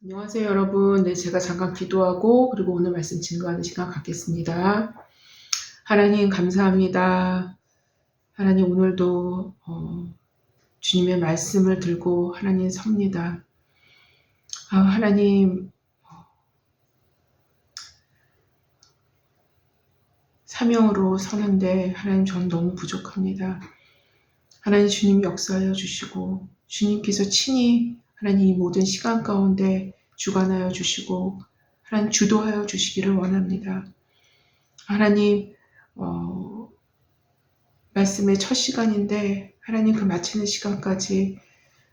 안녕하세요, 여러분. 네, 제가 잠깐 기도하고 그리고 오늘 말씀 증거하는 시간 갖겠습니다. 하나님 감사합니다. 하나님 오늘도 주님의 말씀을 들고 하나님 섭니다. 하나님 사명으로 서는데 하나님 전 너무 부족합니다. 하나님 주님 역사하여 주시고 주님께서 친히 하나님 이 모든 시간 가운데 주관하여 주시고 하나님 주도하여 주시기를 원합니다. 하나님 말씀의 첫 시간인데 하나님 그 마치는 시간까지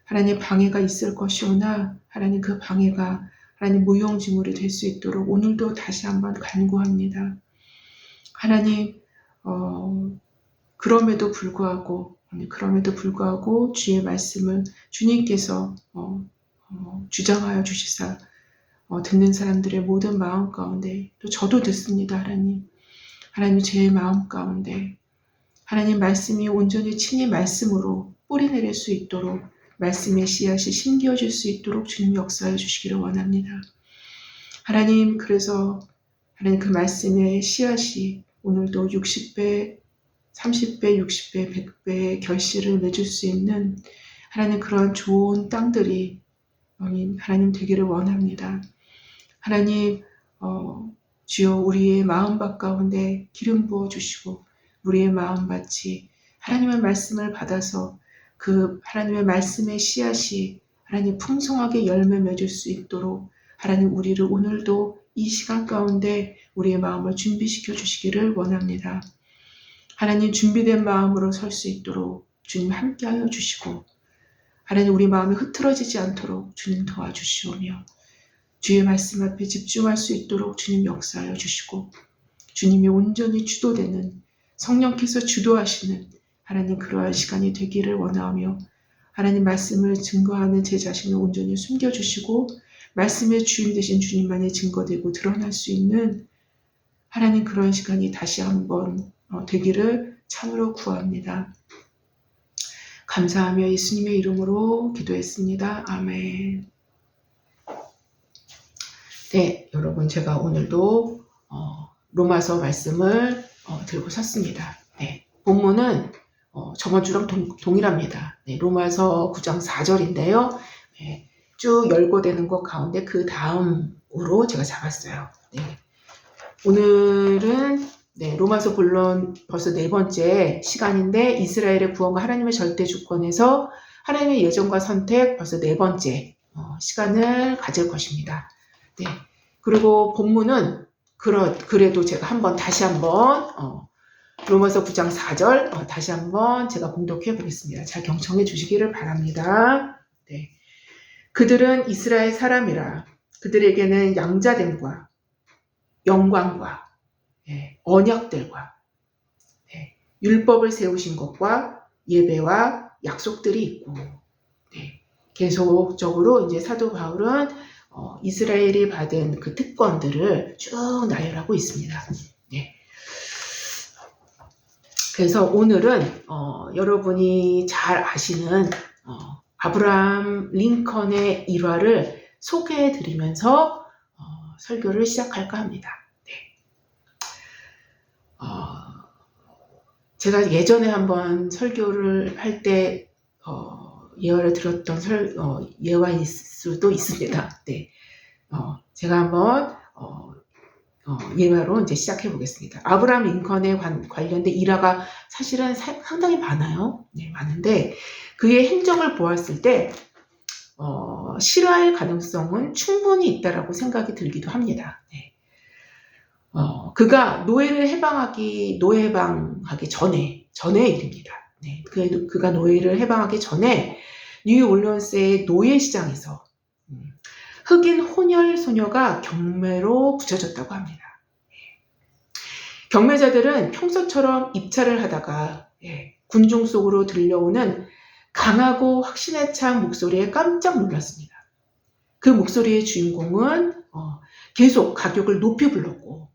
하나님 방해가 있을 것이오나 하나님 그 방해가 하나님 무용지물이 될 수 있도록 오늘도 다시 한번 간구합니다. 하나님 그럼에도 불구하고 주의 말씀을 주님께서 주장하여 주시사 듣는 사람들의 모든 마음 가운데 또 저도 듣습니다. 하나님 제 마음 가운데 하나님 말씀이 온전히 친히 말씀으로 뿌리내릴 수 있도록 말씀의 씨앗이 심겨질 수 있도록 주님 역사해 주시기를 원합니다. 하나님 그래서 하나님 그 말씀의 씨앗이 오늘도 60배, 30배, 60배, 100배의 결실을 맺을 수 있는 하나님 그런 좋은 땅들이 하나님 되기를 원합니다. 하나님 주여 우리의 마음밭 가운데 기름 부어주시고 우리의 마음밭이 하나님의 말씀을 받아서 그 하나님의 말씀의 씨앗이 하나님 풍성하게 열매 맺을 수 있도록 하나님 우리를 오늘도 이 시간 가운데 우리의 마음을 준비시켜 주시기를 원합니다. 하나님 준비된 마음으로 설 수 있도록 주님 함께하여 주시고 하나님 우리 마음이 흐트러지지 않도록 주님 도와주시오며 주의 말씀 앞에 집중할 수 있도록 주님 역사하여 주시고 주님이 온전히 주도되는 성령께서 주도하시는 하나님 그러한 시간이 되기를 원하며 하나님 말씀을 증거하는 제 자신을 온전히 숨겨주시고 말씀의 주인 되신 주님만이 증거되고 드러날 수 있는 하나님 그러한 시간이 다시 한번 되기를 참으로 구합니다. 감사하며 예수님의 이름으로 기도했습니다. 아멘. 네, 여러분 제가 오늘도 로마서 말씀을 들고 섰습니다. 네, 본문은 저번 주랑 동일합니다. 네, 로마서 9장 4절인데요. 네, 쭉 열거되는 것 가운데 그 다음으로 제가 잡았어요. 네, 오늘은 로마서 본론 벌써 4번째 시간인데 이스라엘의 구원과 하나님의 절대 주권에서 하나님의 예정과 선택 벌써 4번째 시간을 가질 것입니다. 네, 그리고 본문은 그래도 제가 다시 한번 로마서 9장 4절 다시 한번 제가 봉독해 보겠습니다. 잘 경청해 주시기를 바랍니다. 네. 그들은 이스라엘 사람이라 그들에게는 양자됨과 영광과 언약들과 율법을 세우신 것과 예배와 약속들이 있고 계속적으로 이제 사도 바울은 이스라엘이 받은 그 특권들을 쭉 나열하고 있습니다. 네. 그래서 오늘은 여러분이 잘 아시는 아브라함 링컨의 일화를 소개해 드리면서 설교를 시작할까 합니다. 네. 제가 예전에 한번 설교를 할 때 예화를 들었던 예화일 수도 있습니다. 네. 제가 한번 예화로 이제 시작해 보겠습니다. 아브라함 링컨에 관련된 일화가 사실은 상당히 많아요. 네, 많은데 그의 행적을 보았을 때 실화일 가능성은 충분히 있다라고 생각이 들기도 합니다. 네. 그가 노예 해방하기 전의 일입니다. 네, 그가 노예를 해방하기 전에 뉴올리언스의 노예 시장에서 흑인 혼혈 소녀가 경매로 붙여졌다고 합니다. 경매자들은 평소처럼 입찰을 하다가 군중 속으로 들려오는 강하고 확신에 찬 목소리에 깜짝 놀랐습니다. 그 목소리의 주인공은 계속 가격을 높이 불렀고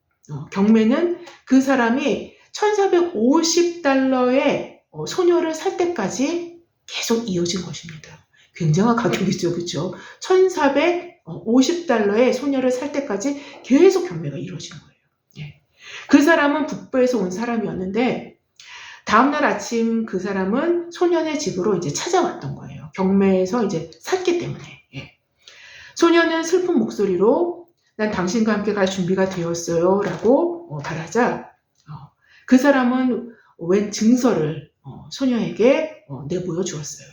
경매는 그 사람이 $1,450의 소녀를 살 때까지 계속 이어진 것입니다. 굉장한 가격이죠, 그렇죠? $50에 소녀를 살 때까지 계속 경매가 이루어진 거예요. 예. 그 사람은 북부에서 온 사람이었는데 다음날 아침 그 사람은 소년의 집으로 이제 찾아왔던 거예요. 경매에서 이제 샀기 때문에. 예. 소년은 슬픈 목소리로 난 당신과 함께 갈 준비가 되었어요 라고 말하자 그 사람은 웬 증서를 소녀에게 내보여 주었어요.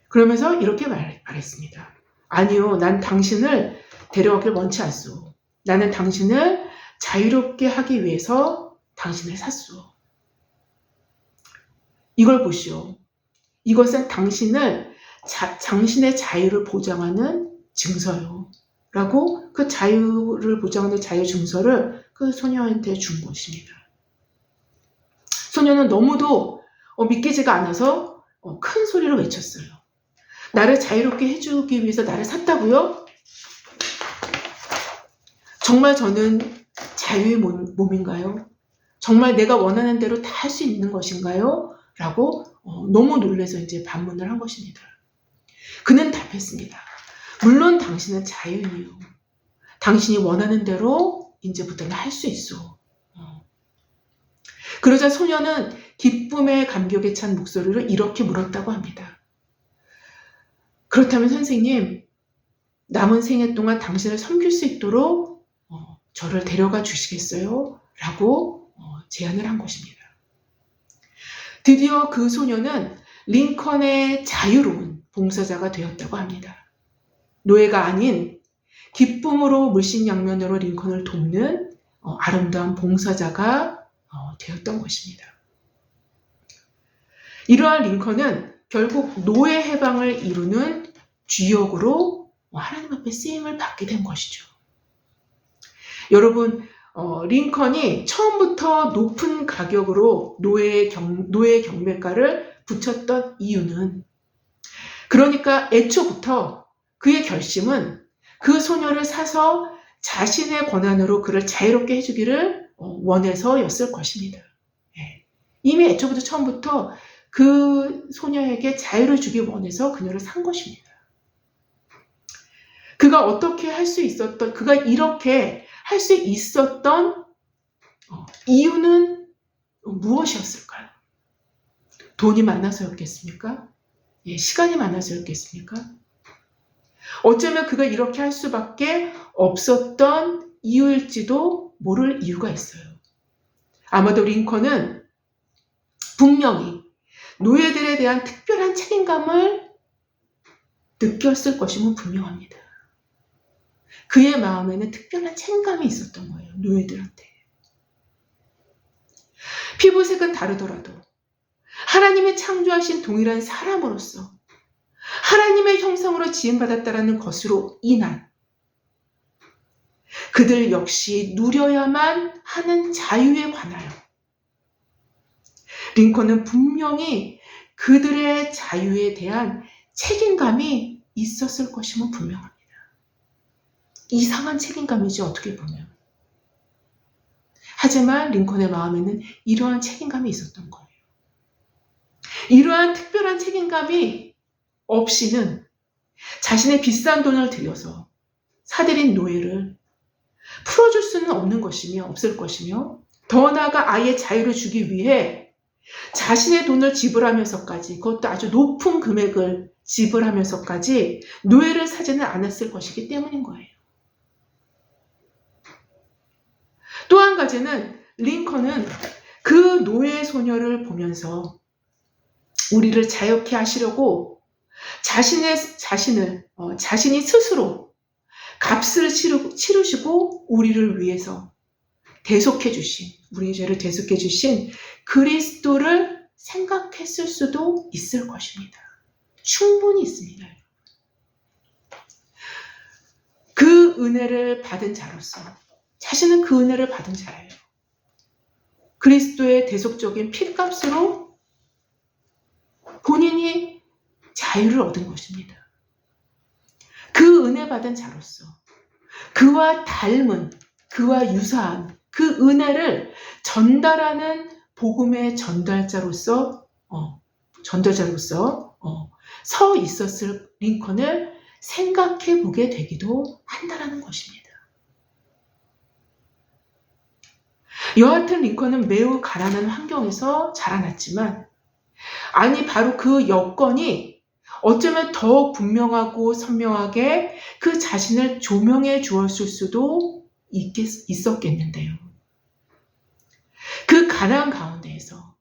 그러면서 이렇게 말했습니다. 아니요, 난 당신을 데려오길 원치 않소. 나는 당신을 자유롭게 하기 위해서 당신을 샀소. 이걸 보시오. 이것은 당신의 자유를 보장하는 증서요. 라고 그 자유를 보장하는 자유 증서를 그 소녀한테 준 것입니다. 소녀는 너무도 믿기지가 않아서 큰 소리로 외쳤어요. 나를 자유롭게 해주기 위해서 나를 샀다고요? 정말 저는 자유의 몸인가요? 정말 내가 원하는 대로 다 할 수 있는 것인가요? 라고 너무 놀라서 이제 반문을 한 것입니다. 그는 답했습니다. 물론 당신은 자유인이요. 당신이 원하는 대로 이제부터는 할 수 있어. 그러자 소녀는 기쁨의 감격에 찬 목소리로 이렇게 물었다고 합니다. 그렇다면 선생님, 남은 생애 동안 당신을 섬길 수 있도록 저를 데려가 주시겠어요? 라고 제안을 한 것입니다. 드디어 그 소녀는 링컨의 자유로운 봉사자가 되었다고 합니다. 노예가 아닌 기쁨으로 물신양면으로 링컨을 돕는 아름다운 봉사자가 되었던 것입니다. 이러한 링컨은 결국 노예 해방을 이루는 주역으로 하나님 앞에 쓰임을 받게 된 것이죠. 여러분, 링컨이 처음부터 높은 가격으로 노예 경매가를 붙였던 이유는 그러니까 애초부터 그의 결심은 그 소녀를 사서 자신의 권한으로 그를 자유롭게 해주기를 원해서였을 것입니다. 이미 애초부터 처음부터 그 소녀에게 자유를 주기 원해서 그녀를 산 것입니다. 그가 어떻게 할 수 있었던, 그가 이렇게 할 수 있었던 이유는 무엇이었을까요? 돈이 많아서였겠습니까? 시간이 많아서였겠습니까? 어쩌면 그가 이렇게 할 수밖에 없었던 이유일지도 모를 이유가 있어요. 아마도 링컨은 분명히 노예들에 대한 특별한 책임감을 느꼈을 것임은 분명합니다. 그의 마음에는 특별한 책임감이 있었던 거예요. 노예들한테. 피부색은 다르더라도 하나님의 창조하신 동일한 사람으로서 하나님의 형상으로 지음받았다라는 것으로 인한 그들 역시 누려야만 하는 자유에 관하여 링컨은 분명히 그들의 자유에 대한 책임감이 있었을 것임은 분명합니다. 이상한 책임감이지 어떻게 보면. 하지만 링컨의 마음에는 이러한 책임감이 있었던 거예요. 이러한 특별한 책임감이 없이는 자신의 비싼 돈을 들여서 사들인 노예를 풀어줄 수는 없을 것이며 더 나아가 아이의 자유를 주기 위해 자신의 돈을 지불하면서까지 그것도 아주 높은 금액을 지불하면서까지 노예를 사지는 않았을 것이기 때문인 거예요. 또 한 가지는 링컨은 그 노예 소녀를 보면서 우리를 자유케 하시려고 자신이 스스로 값을 치르시고 우리를 위해서 우리의 죄를 대속해 주신 그리스도를 생각했을 수도 있을 것입니다. 충분히 있습니다. 그 은혜를 받은 자로서 자신은 그 은혜를 받은 자예요. 그리스도의 대속적인 피값으로 본인이 자유를 얻은 것입니다. 그 은혜 받은 자로서 그와 닮은, 그와 유사한 그 은혜를 전달하는 복음의 전달자로서 서 있었을 링컨을 생각해 보게 되기도 한다라는 것입니다. 여하튼 링컨은 매우 가난한 환경에서 자라났지만, 아니 바로 그 여건이 어쩌면 더 분명하고 선명하게 그 자신을 조명해 주었을 수도 있었겠는데요. 그 가난 가운데에서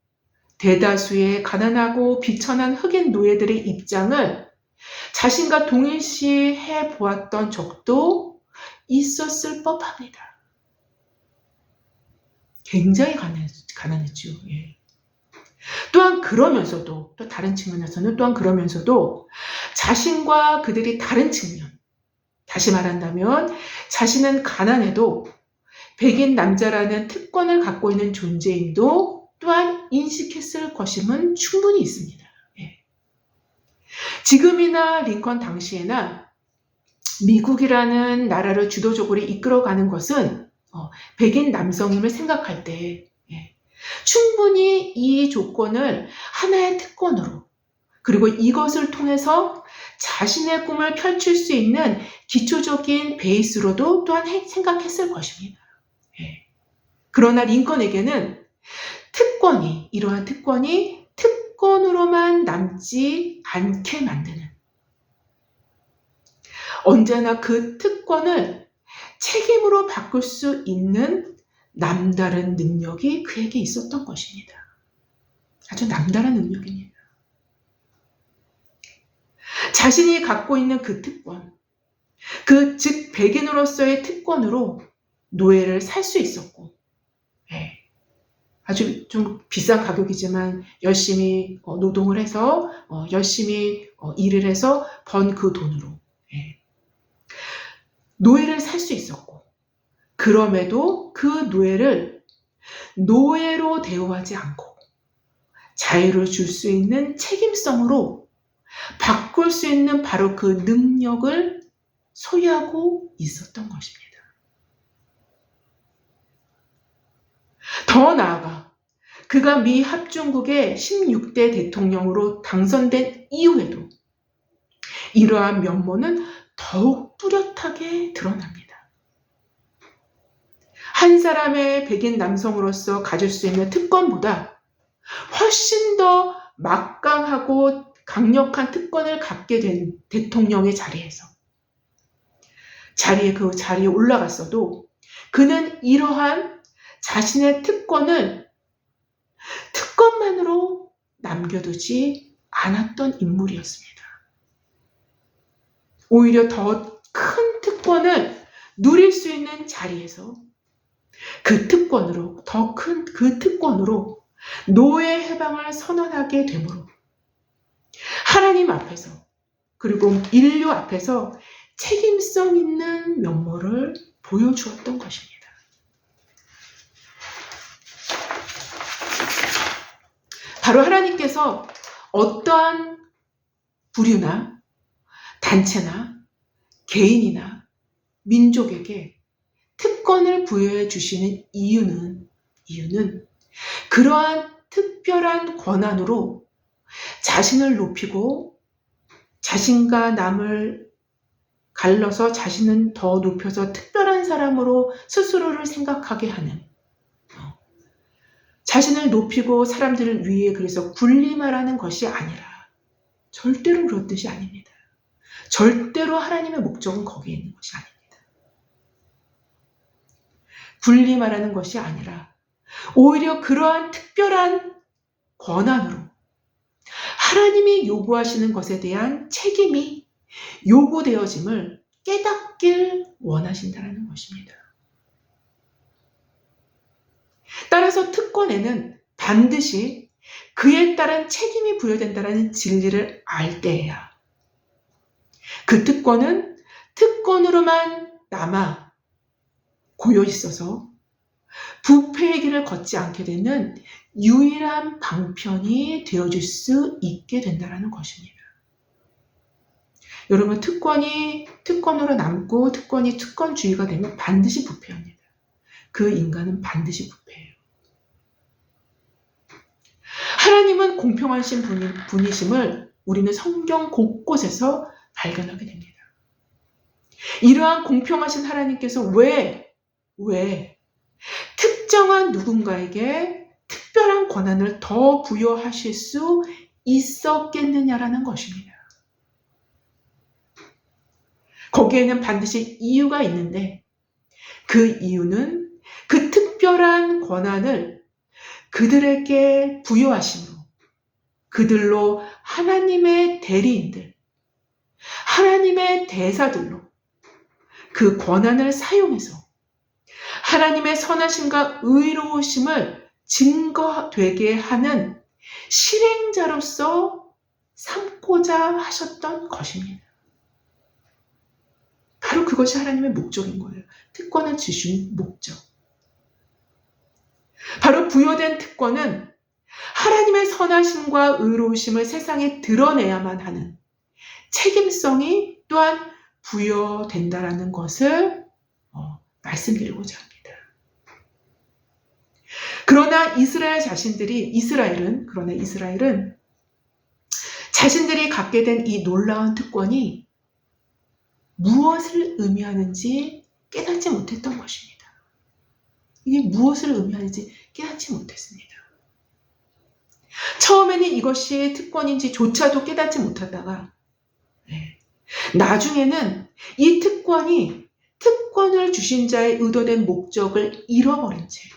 대다수의 가난하고 비천한 흑인 노예들의 입장을 자신과 동일시해 보았던 적도 있었을 법합니다. 굉장히 가난했죠. 예. 또한 그러면서도, 또 다른 측면에서는 또한 그러면서도 자신과 그들이 다른 측면, 다시 말한다면 자신은 가난해도 백인 남자라는 특권을 갖고 있는 존재임도 또한 인식했을 것임은 충분히 있습니다. 예. 지금이나 링컨 당시에나 미국이라는 나라를 주도적으로 이끌어가는 것은 백인 남성임을 생각할 때 충분히 이 조건을 하나의 특권으로, 그리고 이것을 통해서 자신의 꿈을 펼칠 수 있는 기초적인 베이스로도 또한 생각했을 것입니다. 그러나 링컨에게는 이러한 특권이 특권으로만 남지 않게 만드는, 언제나 그 특권을 책임으로 바꿀 수 있는 남다른 능력이 그에게 있었던 것입니다. 아주 남다른 능력입니다. 자신이 갖고 있는 그 특권, 즉 백인으로서의 특권으로 노예를 살 수 있었고, 아주 좀 비싼 가격이지만 열심히 노동을 해서 열심히 일을 해서 번 그 돈으로 노예를 살 수 있었고, 그럼에도 그 노예를 노예로 대우하지 않고 자유를 줄 수 있는 책임성으로 바꿀 수 있는 바로 그 능력을 소유하고 있었던 것입니다. 더 나아가 그가 미 합중국의 16대 대통령으로 당선된 이후에도 이러한 면모는 더욱 뚜렷하게 드러납니다. 한 사람의 백인 남성으로서 가질 수 있는 특권보다 훨씬 더 막강하고 강력한 특권을 갖게 된 대통령의 그 자리에 올라갔어도 그는 이러한 자신의 특권만으로 남겨두지 않았던 인물이었습니다. 오히려 더 큰 특권을 누릴 수 있는 자리에서 더 큰 그 특권으로 노예 해방을 선언하게 되므로 하나님 앞에서, 그리고 인류 앞에서 책임성 있는 면모를 보여주었던 것입니다. 바로 하나님께서 어떠한 부류나 단체나 개인이나 민족에게 특권을 부여해 주시는 이유는 그러한 특별한 권한으로 자신을 높이고 자신과 남을 갈라서 자신은 더 높여서 특별한 사람으로 스스로를 생각하게 하는, 자신을 높이고 사람들을 위해 그래서 군림하라는 것이 아니라, 절대로 그런 뜻이 아닙니다. 절대로 하나님의 목적은 거기에 있는 것이 아닙니다. 군림하라는 것이 아니라 오히려 그러한 특별한 권한으로 하나님이 요구하시는 것에 대한 책임이 요구되어짐을 깨닫길 원하신다는 것입니다. 따라서 특권에는 반드시 그에 따른 책임이 부여된다는 진리를 알 때에야 그 특권은 특권으로만 남아 고여 있어서 부패의 길을 걷지 않게 되는 유일한 방편이 되어줄 수 있게 된다는 것입니다. 여러분, 특권이 특권으로 남고 특권이 특권주의가 되면 반드시 부패합니다. 그 인간은 반드시 부패해요. 하나님은 공평하신 분이심을 우리는 성경 곳곳에서 발견하게 됩니다. 이러한 공평하신 하나님께서 왜 특정한 누군가에게 특별한 권한을 더 부여하실 수 있었겠느냐라는 것입니다. 거기에는 반드시 이유가 있는데 그 이유는 그 특별한 권한을 그들에게 부여하심으로 그들로 하나님의 대리인들, 하나님의 대사들로 그 권한을 사용해서 하나님의 선하심과 의로우심을 증거되게 하는 실행자로서 삼고자 하셨던 것입니다. 바로 그것이 하나님의 목적인 거예요. 특권을 주신 목적. 바로 부여된 특권은 하나님의 선하심과 의로우심을 세상에 드러내야만 하는 책임성이 또한 부여된다라는 것을 말씀드리고자 합니다. 그러나 이스라엘은 자신들이 갖게 된 이 놀라운 특권이 무엇을 의미하는지 깨닫지 못했던 것입니다. 이게 무엇을 의미하는지 깨닫지 못했습니다. 처음에는 이것이 특권인지조차도 깨닫지 못하다가 나중에는 이 특권을 주신 자의 의도된 목적을 잃어버린 채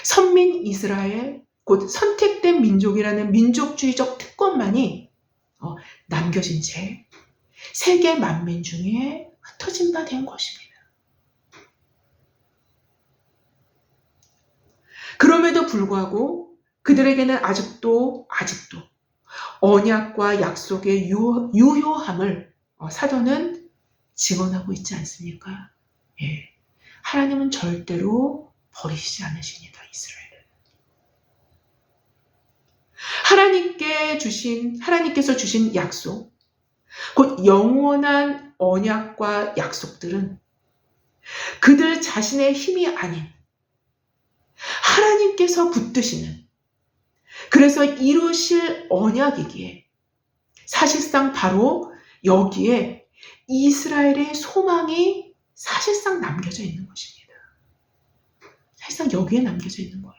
선민 이스라엘, 곧 선택된 민족이라는 민족주의적 특권만이 남겨진 채 세계 만민 중에 흩어진 바 된 것입니다. 그럼에도 불구하고 그들에게는 아직도 언약과 약속의 유효함을 사도는 증언하고 있지 않습니까? 예. 하나님은 절대로 버리시지 않으십니다. 이스라엘을. 하나님께서 주신 약속, 곧 영원한 언약과 약속들은 그들 자신의 힘이 아닌 하나님께서 붙드시는, 그래서 이루실 언약이기에 사실상 바로 여기에 이스라엘의 소망이 사실상 남겨져 있는 것입니다. 사실상 여기에 남겨져 있는 거예요.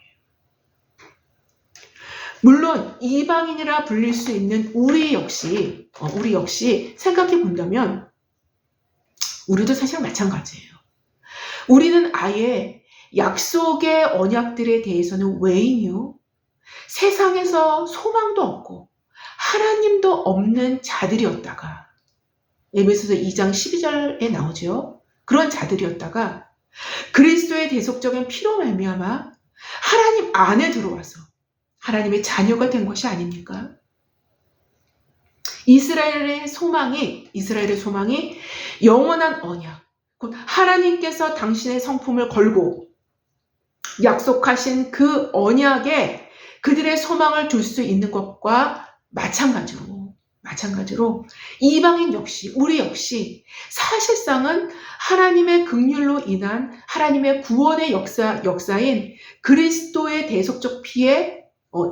물론 이방인이라 불릴 수 있는 우리 역시 생각해 본다면 우리도 사실 마찬가지예요. 우리는 아예 약속의 언약들에 대해서는 외인이요, 세상에서 소망도 없고 하나님도 없는 자들이었다가, 에베소서 2장 12절에 나오죠. 그런 자들이었다가 그리스도의 대속적인 피로 말미암아 하나님 안에 들어와서 하나님의 자녀가 된 것이 아닙니까? 이스라엘의 소망이 영원한 언약, 곧 하나님께서 당신의 성품을 걸고 약속하신 그 언약에 그들의 소망을 둘 수 있는 것과 마찬가지로 이방인 역시, 우리 역시 사실상은 하나님의 긍휼로 인한 하나님의 구원의 역사인 그리스도의 대속적 피에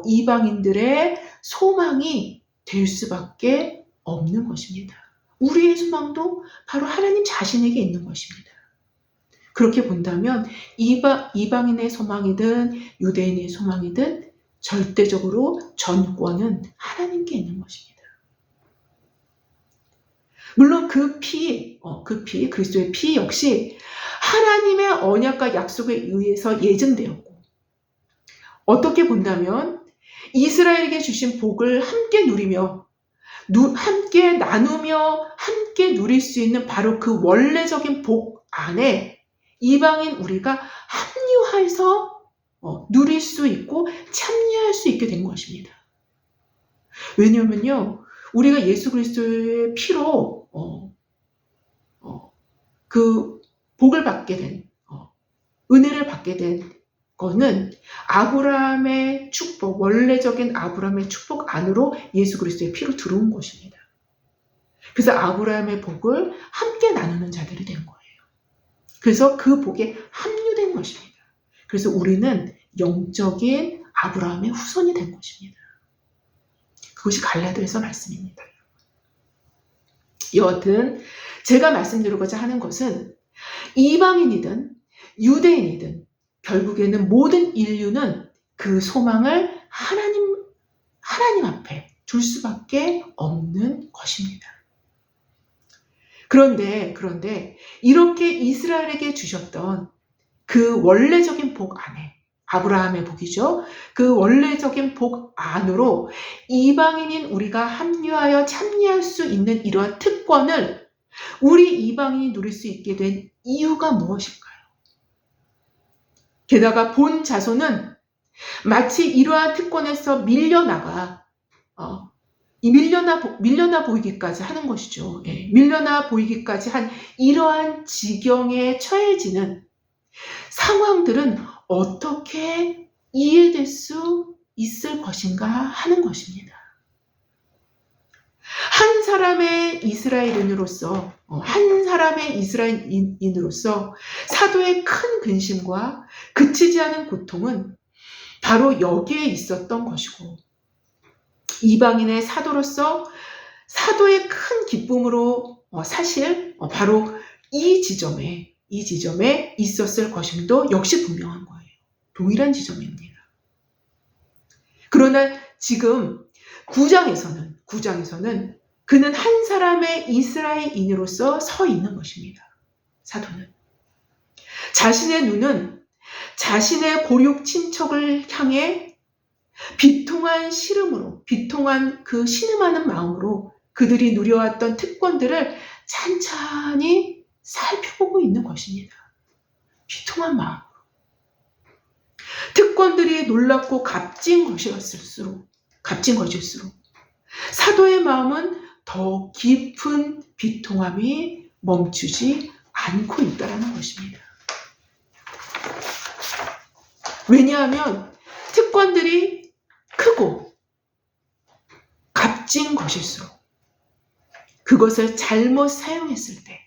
이방인들의 소망이 될 수밖에 없는 것입니다. 우리의 소망도 바로 하나님 자신에게 있는 것입니다. 그렇게 본다면 이방인의 소망이든 유대인의 소망이든 절대적으로 전권은 하나님께 있는 것입니다. 물론 그 피, 그리스도의 피 역시 하나님의 언약과 약속에 의해서 예증되었고, 어떻게 본다면 이스라엘에게 주신 복을 함께 누리며 함께 나누며 함께 누릴 수 있는 바로 그 원래적인 복 안에 이방인 우리가 합류해서 누릴 수 있고 참여할 수 있게 된 것입니다. 왜냐하면요, 우리가 예수 그리스도의 피로 그 복을 받게 된, 은혜를 받게 된 거는 아브라함의 축복, 원래적인 아브라함의 축복 안으로 예수 그리스도의 피로 들어온 것입니다. 그래서 아브라함의 복을 함께 나누는 자들이 된 거예요. 그래서 그 복에 합류된 것입니다. 그래서 우리는 영적인 아브라함의 후손이 된 것입니다. 그것이 갈라디아서 말씀입니다. 여하튼 제가 말씀드리고자 하는 것은 이방인이든 유대인이든 결국에는 모든 인류는 그 소망을 하나님 앞에 둘 수밖에 없는 것입니다. 그런데 이렇게 이스라엘에게 주셨던 그 원래적인 복 안에, 아브라함의 복이죠. 그 원래적인 복 안으로 이방인인 우리가 합류하여 참여할 수 있는 이러한 특권을 우리 이방인이 누릴 수 있게 된 이유가 무엇일까요? 게다가 본 자손은 마치 이러한 특권에서 밀려나 보이기까지 하는 것이죠. 예, 밀려나 보이기까지 한 이러한 지경에 처해지는 상황들은 어떻게 이해될 수 있을 것인가 하는 것입니다. 한 사람의 이스라엘인으로서 사도의 큰 근심과 그치지 않은 고통은 바로 여기에 있었던 것이고, 이방인의 사도로서 사도의 큰 기쁨으로 사실 바로 이 지점에 있었을 것임도 역시 분명한 거예요. 동일한 지점입니다. 그러나 지금 9장에서는 그는 한 사람의 이스라엘인으로서 서 있는 것입니다. 사도는 자신의 눈은 자신의 고륙 친척을 향해 비통한 그 신음하는 마음으로 그들이 누려왔던 특권들을 찬찬히 살펴보고 있는 것입니다. 비통한 마음으로. 특권들이 놀랍고 값진 것일수록 사도의 마음은 더 깊은 비통함이 멈추지 않고 있다는 것입니다. 왜냐하면 특권들이 크고 값진 것일수록 그것을 잘못 사용했을 때,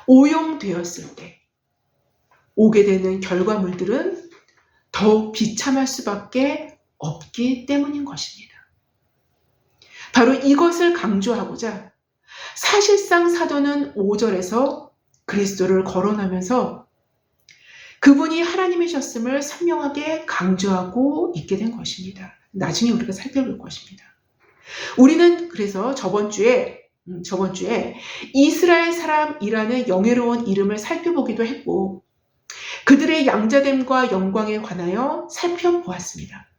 오용되었을 때 오게 되는 결과물들은 더욱 비참할 수밖에 없기 때문인 것입니다. 바로 이것을 강조하고자 사실상 사도는 5절에서 그리스도를 거론하면서 그분이 하나님이셨음을 선명하게 강조하고 있게 된 것입니다. 나중에 우리가 살펴볼 것입니다. 우리는 그래서 저번 주에 이스라엘 사람이라는 영예로운 이름을 살펴보기도 했고, 그들의 양자됨과 영광에 관하여 살펴보았습니다.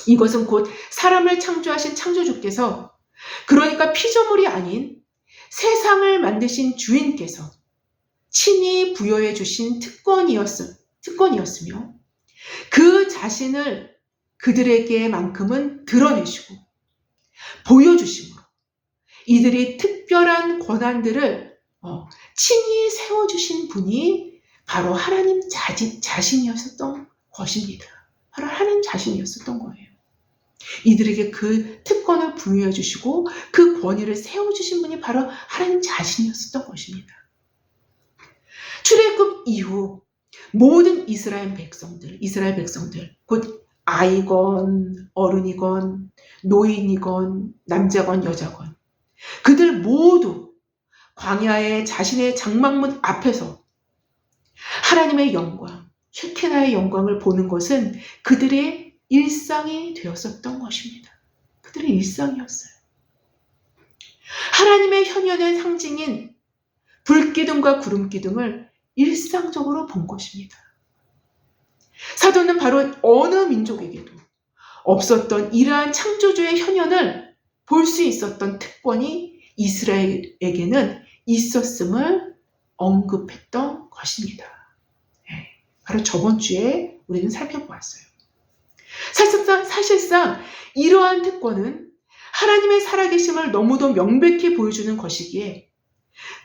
이것은 곧 사람을 창조하신 창조주께서, 그러니까 피조물이 아닌 세상을 만드신 주인께서 친히 부여해 주신 특권이었으며 그 자신을 그들에게만큼은 드러내시고 보여주심으로 이들이 특별한 권한들을 친히 세워주신 분이 바로 하나님 자신이었었던 것입니다. 바로 하나님 자신이었었던 거예요. 이들에게 그 특권을 부여해 주시고 그 권위를 세워주신 분이 바로 하나님 자신이었었던 것입니다. 출애굽 이후 모든 이스라엘 백성들, 곧 아이건 어른이건 노인이건 남자건 여자건, 그들 모두 광야의 자신의 장막문 앞에서 하나님의 영광, 쉐키나의 영광을 보는 것은 그들의 일상이 되었었던 것입니다. 그들의 일상이었어요. 하나님의 현현의 상징인 불기둥과 구름기둥을 일상적으로 본 것입니다. 사도는 바로 어느 민족에게도 없었던 이러한 창조주의 현현을 볼 수 있었던 특권이 이스라엘에게는 있었음을 언급했던 것입니다. 바로 저번 주에 우리는 살펴보았어요. 사실상 이러한 특권은 하나님의 살아계심을 너무도 명백히 보여주는 것이기에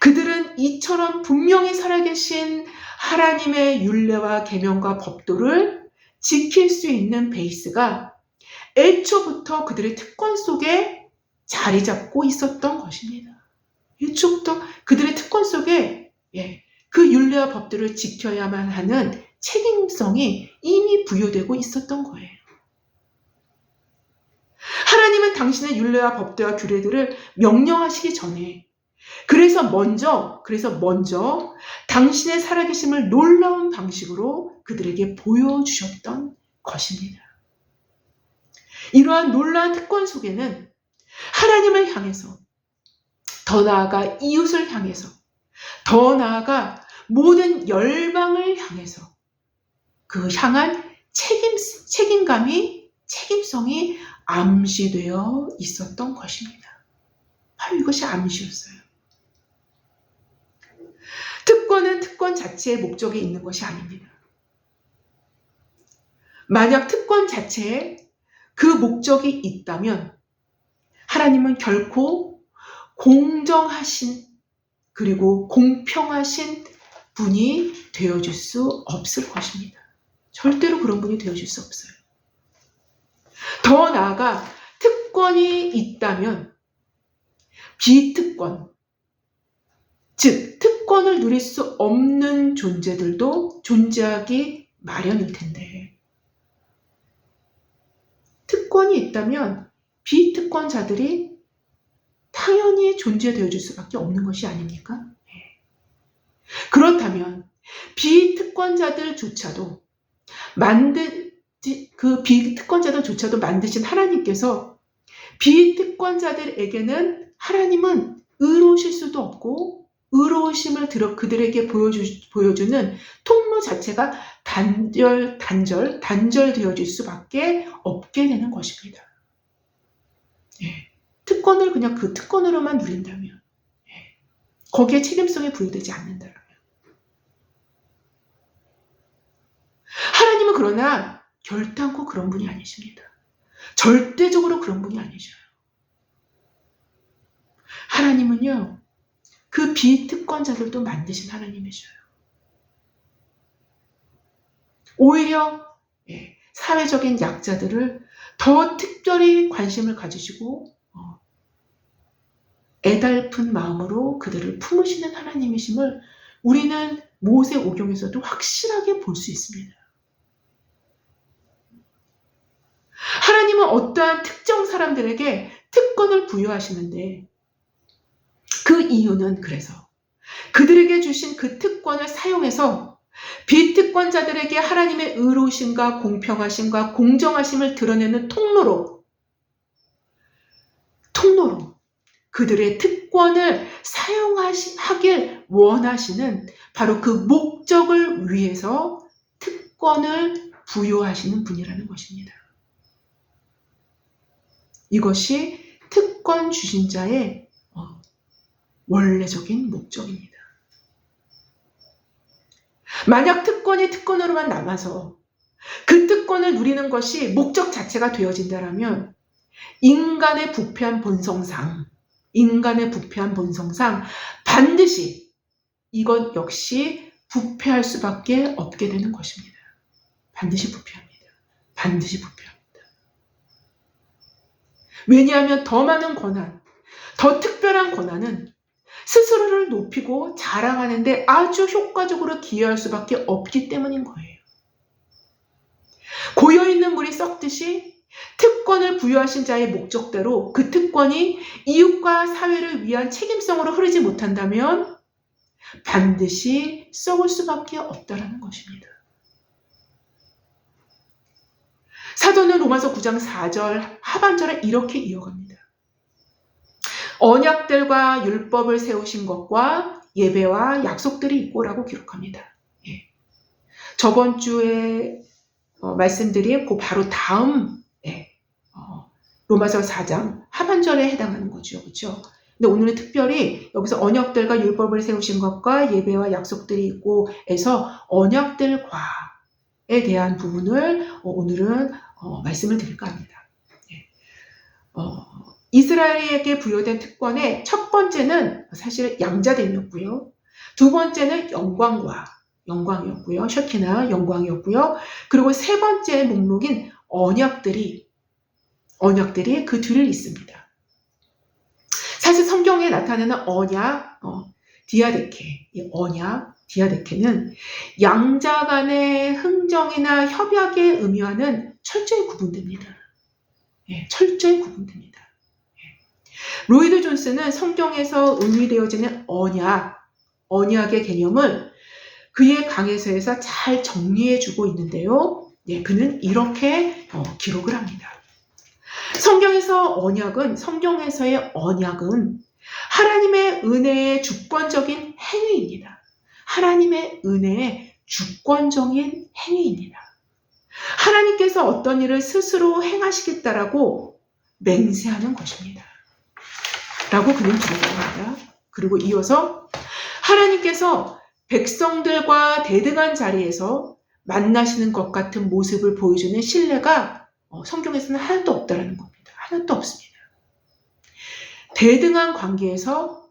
그들은 이처럼 분명히 살아계신 하나님의 율례와 계명과 법도를 지킬 수 있는 베이스가 애초부터 그들의 특권 속에 자리 잡고 있었던 것입니다. 애초부터 그들의 특권 속에 그 율례와 법들을 지켜야만 하는 책임성이 이미 부여되고 있었던 거예요. 하나님은 당신의 율례와 법대와 규례들을 명령하시기 전에 그래서 먼저 당신의 살아계심을 놀라운 방식으로 그들에게 보여주셨던 것입니다. 이러한 놀라운 특권 속에는 하나님을 향해서, 더 나아가 이웃을 향해서, 더 나아가 모든 열방을 향해서 그 향한 책임성이 암시되어 있었던 것입니다. 바로 이것이 암시였어요. 특권은 특권 자체의 목적이 있는 것이 아닙니다. 만약 특권 자체에 그 목적이 있다면 하나님은 결코 공정하신 그리고 공평하신 분이 되어줄 수 없을 것입니다. 절대로 그런 분이 되어줄 수 없어요. 더 나아가 특권이 있다면 비특권, 즉 특권을 누릴 수 없는 존재들도 존재하기 마련일 텐데, 특권이 있다면 비특권자들이 당연히 존재되어 줄 수밖에 없는 것이 아닙니까? 그렇다면 비특권자들조차도 만드신 하나님께서 비특권자들에게는 하나님은 의로우실 수도 없고 의로우심을 그들에게 보여주는 통로 자체가 단절되어질 수밖에 없게 되는 것입니다. 특권을 그냥 그 특권으로만 누린다면, 거기에 책임성이 부여되지 않는다면, 하나님은 그러나 결단코 그런 분이 아니십니다. 절대적으로 그런 분이 아니셔요. 하나님은요, 그 비특권자들도 만드신 하나님이셔요. 오히려 사회적인 약자들을 더 특별히 관심을 가지시고 애달픈 마음으로 그들을 품으시는 하나님이심을 우리는 모세오경에서도 확실하게 볼 수 있습니다. 하나님은 어떠한 특정 사람들에게 특권을 부여하시는데, 그 이유는 그래서 그들에게 주신 그 특권을 사용해서 비특권자들에게 하나님의 의로우심과 공평하심과 공정하심을 드러내는 통로로 그들의 특권을 사용하길 원하시는 바로 그 목적을 위해서 특권을 부여하시는 분이라는 것입니다. 이것이 특권 주신 자의 원래적인 목적입니다. 만약 특권이 특권으로만 남아서 그 특권을 누리는 것이 목적 자체가 되어진다면 인간의 부패한 본성상 반드시 이것 역시 부패할 수밖에 없게 되는 것입니다. 반드시 부패합니다. 왜냐하면 더 많은 권한, 더 특별한 권한은 스스로를 높이고 자랑하는데 아주 효과적으로 기여할 수밖에 없기 때문인 거예요. 고여있는 물이 썩듯이 특권을 부여하신 자의 목적대로 그 특권이 이웃과 사회를 위한 책임성으로 흐르지 못한다면 반드시 썩을 수밖에 없다는 것입니다. 사도는 로마서 9장 4절 하반절에 이렇게 이어갑니다. 언약들과 율법을 세우신 것과 예배와 약속들이 있고라고 기록합니다. 저번 주에 말씀드린 그 바로 다음 로마서 4장 하반절에 해당하는 거죠. 그렇죠? 근데 오늘은 특별히 여기서 언약들과 율법을 세우신 것과 예배와 약속들이 있고 해서 언약들과에 대한 부분을 오늘은 말씀을 드릴까 합니다. 이스라엘에게 부여된 특권의 첫 번째는 사실 양자됨이었고요. 두 번째는 영광이었고요. 셔키나 영광이었고요. 그리고 세 번째 목록인 언약들이 그 뒤를 잇습니다. 사실 성경에 나타나는 언약, 디아데케, 이 언약, 디아데케는 양자 간의 흥정이나 협약에 의미와는 철저히 구분됩니다. 철저히 구분됩니다. 로이드 존스는 성경에서 의미되어지는 언약의 개념을 그의 강해서에서 잘 정리해주고 있는데요. 네, 그는 이렇게 기록을 합니다. 성경에서의 언약은 하나님의 은혜의 주권적인 행위입니다. 하나님의 은혜의 주권적인 행위입니다. 하나님께서 어떤 일을 스스로 행하시겠다라고 맹세하는 것입니다. 라고 그는 기록합니다. 그리고 이어서 하나님께서 백성들과 대등한 자리에서 만나시는 것 같은 모습을 보여주는 신뢰가 성경에서는 하나도 없다라는 겁니다. 하나도 없습니다. 대등한 관계에서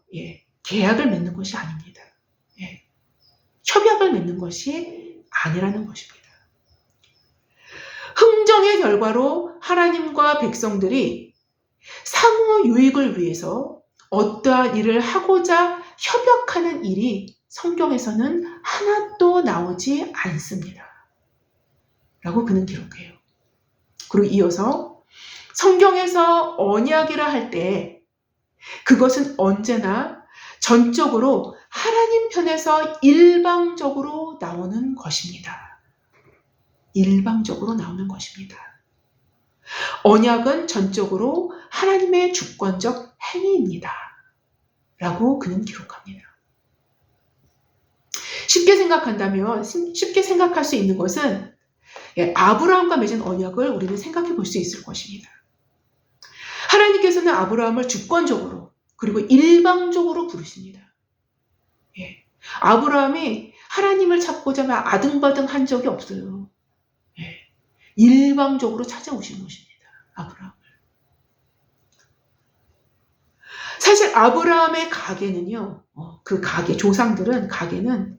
계약을 맺는 것이 아닙니다. 협약을 맺는 것이 아니라는 것입니다. 흥정의 결과로 하나님과 백성들이 상호 유익을 위해서 어떠한 일을 하고자 협약하는 일이 성경에서는 하나도 나오지 않습니다. 라고 그는 기록해요. 그리고 이어서 성경에서 언약이라 할 때 그것은 언제나 전적으로 하나님 편에서 일방적으로 나오는 것입니다. 일방적으로 나오는 것입니다. 언약은 전적으로 하나님의 주권적 행위입니다. 라고 그는 기록합니다. 쉽게 생각할 수 있는 것은 아브라함과 맺은 언약을 우리는 생각해 볼 수 있을 것입니다. 하나님께서는 아브라함을 주권적으로 그리고 일방적으로 부르십니다. 아브라함이 하나님을 찾고자 아등바등한 적이 없어요. 일방적으로 찾아오신 것입니다. 아브라함을. 사실 아브라함의 가게는요, 그 가게, 조상들은 가게는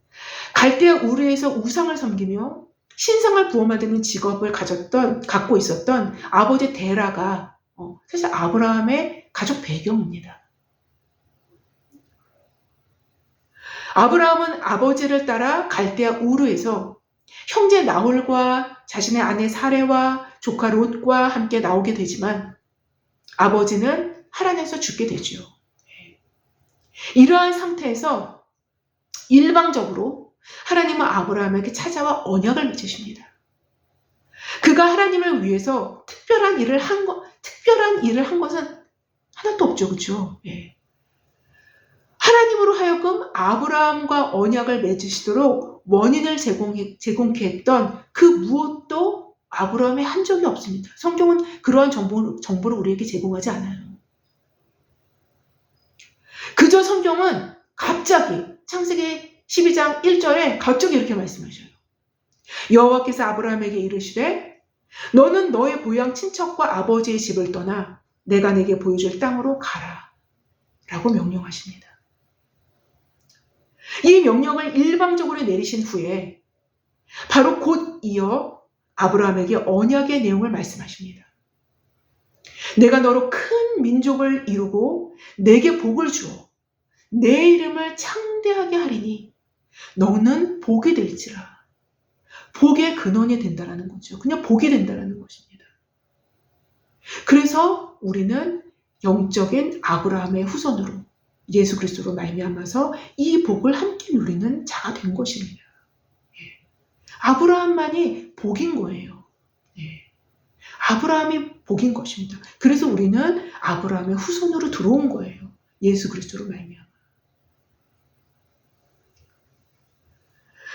갈대아 우르에서 우상을 섬기며 신상을 부어 만드는 직업을 갖고 있었던 아버지 데라가 사실 아브라함의 가족 배경입니다. 아브라함은 아버지를 따라 갈대아 우르에서 형제 나홀과 자신의 아내 사레와 조카 롯과 함께 나오게 되지만 아버지는 하란에서 죽게 되죠. 이러한 상태에서 일방적으로 하나님은 아브라함에게 찾아와 언약을 맺으십니다. 그가 하나님을 위해서 특별한 일을 한 것은 하나도 없죠. 그렇죠? 하나님으로 하여금 아브라함과 언약을 맺으시도록 원인을 제공케 했던 그 무엇도 아브라함이 한 적이 없습니다. 성경은 그러한 정보를 우리에게 제공하지 않아요. 그저 성경은 갑자기 창세기 12장 1절에 갑자기 이렇게 말씀하셔요. 여호와께서 아브라함에게 이르시되 너는 너의 고향 친척과 아버지의 집을 떠나 내가 내게 보여줄 땅으로 가라 라고 명령하십니다. 이 명령을 일방적으로 내리신 후에 바로 곧 이어 아브라함에게 언약의 내용을 말씀하십니다. 내가 너로 큰 민족을 이루고 내게 복을 주어 내 이름을 창대하게 하리니 너는 복이 될지라. 복의 근원이 된다라는 거죠. 그냥 복이 된다라는 것입니다. 그래서 우리는 영적인 아브라함의 후손으로 예수 그리스도로 말미암아서 이 복을 함께 누리는 자가 된 것입니다. 아브라함만이 복인 거예요. 아브라함이 복인 것입니다. 그래서 우리는 아브라함의 후손으로 들어온 거예요. 예수 그리스도로 말미암아.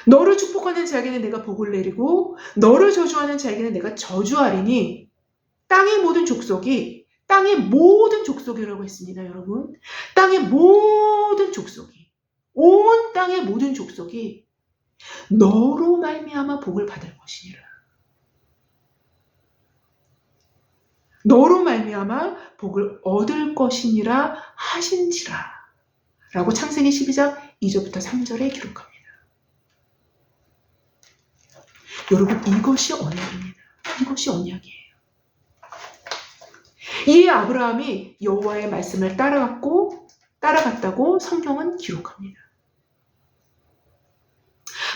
너를 축복하는 자에게는 내가 복을 내리고 너를 저주하는 자에게는 내가 저주하리니 땅의 모든 족속이라고 했습니다. 여러분. 온 땅의 모든 족속이 너로 말미암아 복을 받을 것이니라. 너로 말미암아 복을 얻을 것이니라 하신지라. 라고 창세기 12장 2절부터 3절에 기록합니다. 여러분, 이것이 언약입니다. 이것이 언약이에요. 이 아브라함이 여호와의 말씀을 따라갔다고 성경은 기록합니다.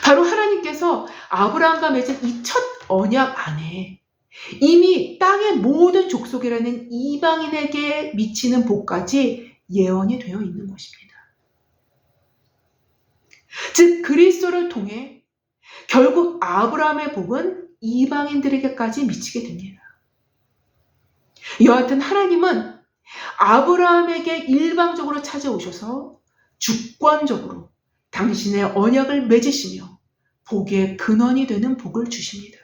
바로 하나님께서 아브라함과 맺은 이 첫 언약 안에 이미 땅의 모든 족속이라는 이방인에게 미치는 복까지 예언이 되어 있는 것입니다. 즉 그리스도를 통해 결국 아브라함의 복은 이방인들에게까지 미치게 됩니다. 여하튼 하나님은 아브라함에게 일방적으로 찾아오셔서 주권적으로 당신의 언약을 맺으시며 복의 근원이 되는 복을 주십니다.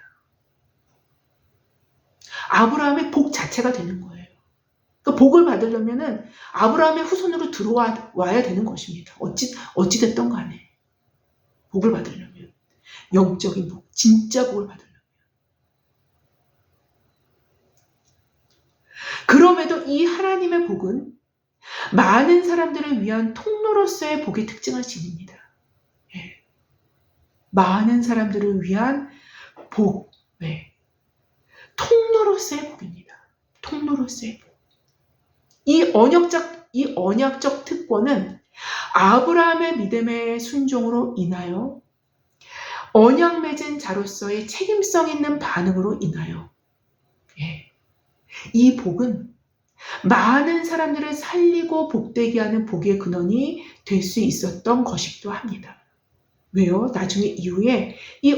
아브라함의 복 자체가 되는 거예요. 그 복을 받으려면은 아브라함의 후손으로 들어와야 되는 것입니다. 어찌됐든 간에 복을 받으려면 영적인 복, 진짜 복을 받으려면. 그럼에도 이 하나님의 복은 많은 사람들을 위한 통로로서의 복의 특징을 지닙니다. 예. 많은 사람들을 위한 복, 네. 통로로서의 복입니다. 통로로서의 복. 이 언약적 특권은 아브라함의 믿음의 순종으로 인하여 언약 맺은 자로서의 책임성 있는 반응으로 인하여 이 복은 많은 사람들을 살리고 복되게 하는 복의 근원이 될 수 있었던 것이기도 합니다. 왜요? 나중에 이후에 이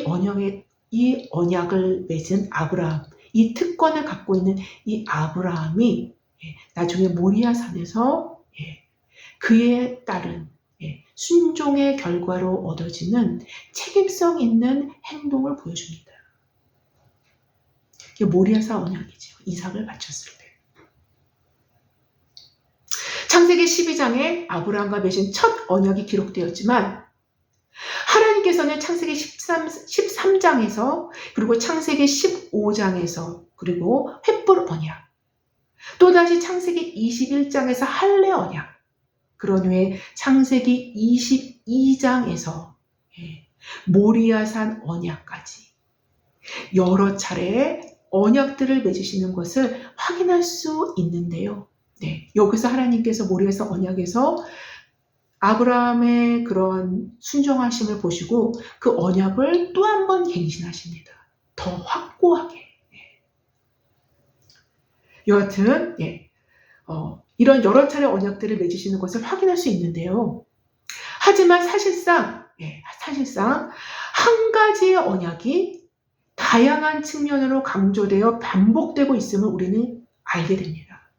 언약을 맺은 아브라함, 이 특권을 갖고 있는 이 아브라함이 나중에 모리아산에서 그에 따른 순종의 결과로 얻어지는 책임성 있는 행동을 보여줍니다. 이게 모리아산 언약이죠. 이삭을 바쳤을 때. 창세기 12장에 아브라함과 맺은 첫 언약이 기록되었지만 하나님께서는 창세기 13장에서 그리고 창세기 15장에서 그리고 횃불 언약, 또다시 창세기 21장에서 할례 언약, 그런 후에 창세기 22장에서 모리아산 언약까지 여러 차례의 언약들을 맺으시는 것을 확인할 수 있는데요. 여기서 하나님께서 모리아산 언약에서 아브라함의 그런 순종하심을 보시고 그 언약을 또 한 번 갱신하십니다. 더 확고하게. 여하튼 이런 여러 차례 언약들을 맺으시는 것을 확인할 수 있는데요. 하지만 사실상 한 가지의 언약이 다양한 측면으로 강조되어 반복되고 있음을 우리는 알게 됩니다.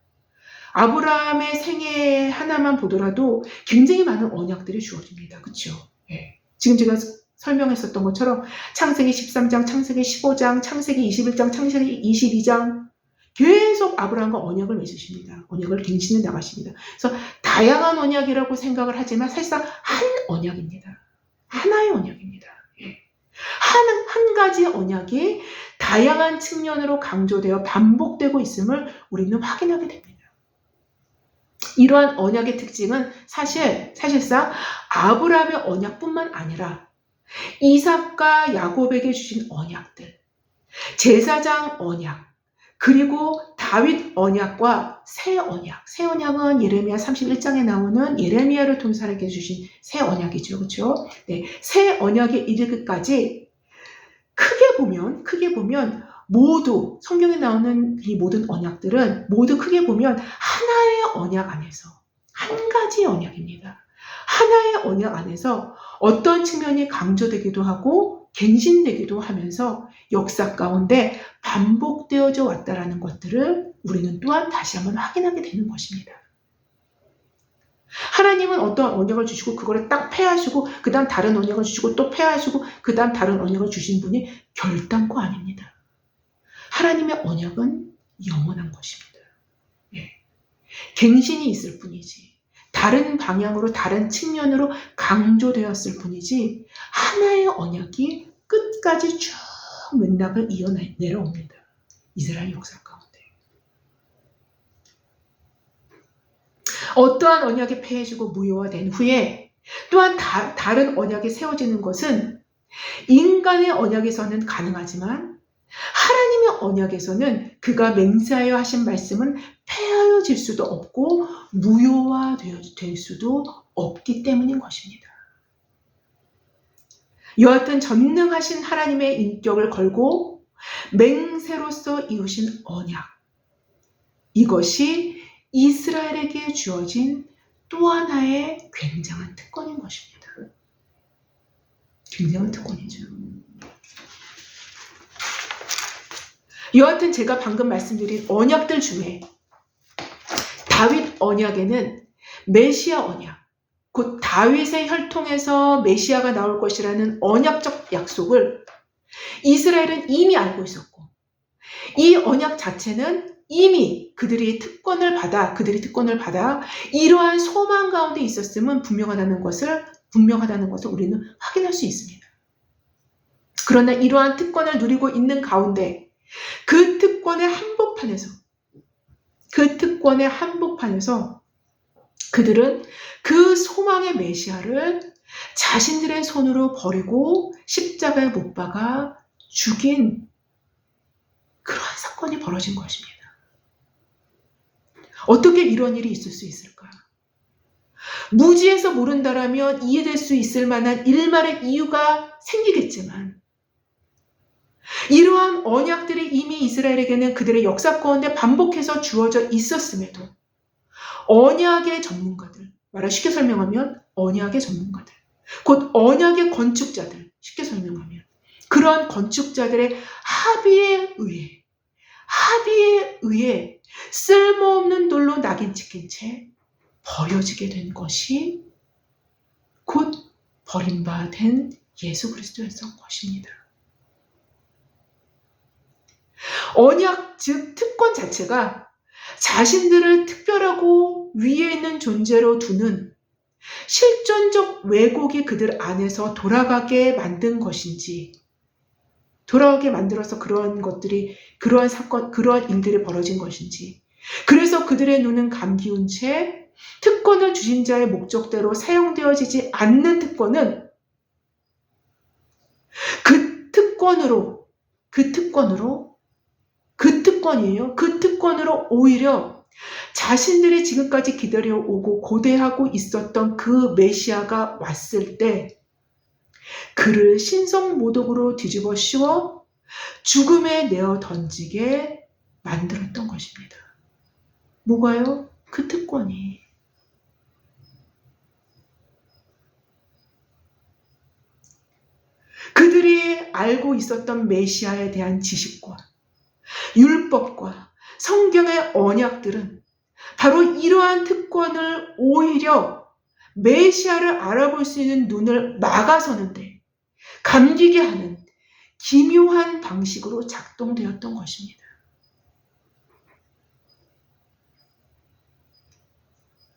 아브라함의 생애 하나만 보더라도 굉장히 많은 언약들이 주어집니다. 그렇죠? 지금 제가 설명했었던 것처럼 창세기 13장, 창세기 15장, 창세기 21장, 창세기 22장 계속 아브라함과 언약을 맺으십니다. 언약을 갱신해 나가십니다. 그래서 다양한 언약이라고 생각을 하지만 사실상 한 언약입니다. 하나의 언약입니다. 한 가지 언약이 다양한 측면으로 강조되어 반복되고 있음을 우리는 확인하게 됩니다. 이러한 언약의 특징은 사실상 아브라함의 언약뿐만 아니라 이삭과 야곱에게 주신 언약들, 제사장 언약, 그리고 다윗 언약과 새 언약은 예레미야 31장에 나오는 예레미야를 통해서 하나님께서 주신 새 언약이죠. 그렇죠? 새 언약에 이르기까지 크게 보면 모두 성경에 나오는 이 모든 언약들은 모두 크게 보면 하나의 언약 안에서 한 가지 언약입니다. 하나의 언약 안에서 어떤 측면이 강조되기도 하고 갱신되기도 하면서 역사 가운데 반복되어져 왔다라는 것들을 우리는 또한 다시 한번 확인하게 되는 것입니다. 하나님은 어떤 언약을 주시고 그거를 딱 폐하시고 그 다음 다른 언약을 주시고 또 폐하시고 그 다음 다른 언약을 주신 분이 결단코 아닙니다. 하나님의 언약은 영원한 것입니다. 갱신이 있을 뿐이지 다른 방향으로 다른 측면으로 강조되었을 뿐이지 하나의 언약이 끝까지 쭉 맥락을 이어 내려옵니다. 이스라엘 역사 가운데. 어떠한 언약이 폐해지고 무효화된 후에 또한 다른 언약이 세워지는 것은 인간의 언약에서는 가능하지만 하나님의 언약에서는 그가 맹세하여 하신 말씀은 폐하여질 수도 없고 무효화될 수도 없기 때문인 것입니다. 여하튼 전능하신 하나님의 인격을 걸고 맹세로서 이루신 언약, 이것이 이스라엘에게 주어진 또 하나의 굉장한 특권인 것입니다. 굉장한 특권이죠. 여하튼 제가 방금 말씀드린 언약들 중에 다윗 언약에는 메시아 언약, 곧 다윗의 혈통에서 메시아가 나올 것이라는 언약적 약속을 이스라엘은 이미 알고 있었고, 이 언약 자체는 이미 그들이 특권을 받아 이러한 소망 가운데 있었음은 분명하다는 것을 우리는 확인할 수 있습니다. 그러나 이러한 특권을 누리고 있는 가운데 그 특권의 한복판에서 그들은 그 소망의 메시아를 자신들의 손으로 버리고 십자가에 못 박아 죽인 그러한 사건이 벌어진 것입니다. 어떻게 이런 일이 있을 수 있을까? 무지에서 모른다라면 이해될 수 있을 만한 일말의 이유가 생기겠지만, 이러한 언약들이 이미 이스라엘에게는 그들의 역사 가운데 반복해서 주어져 있었음에도 언약의 전문가들, 말을 쉽게 설명하면 언약의 전문가들, 곧 언약의 건축자들, 쉽게 설명하면 그러한 건축자들의 합의에 의해 쓸모없는 돌로 낙인 찍힌 채 버려지게 된 것이 곧 버림받은 예수 그리스도였던 것입니다. 언약, 즉 특권 자체가 자신들을 특별하고 위에 있는 존재로 두는 실존적 왜곡이 그들 안에서 돌아가게 만든 것인지, 돌아가게 만들어서 그러한 일들이 벌어진 것인지, 그래서 그들의 눈은 감기운 채 특권을 주신 자의 목적대로 사용되어지지 않는 특권은 그 특권으로 오히려 자신들이 지금까지 기다려오고 고대하고 있었던 그 메시아가 왔을 때 그를 신성모독으로 뒤집어 씌워 죽음에 내어 던지게 만들었던 것입니다. 뭐가요? 그 특권이. 그들이 알고 있었던 메시아에 대한 지식과 율법과 성경의 언약들은 바로 이러한 특권을 오히려 메시아를 알아볼 수 있는 눈을 막아서는데 감기게 하는 기묘한 방식으로 작동되었던 것입니다.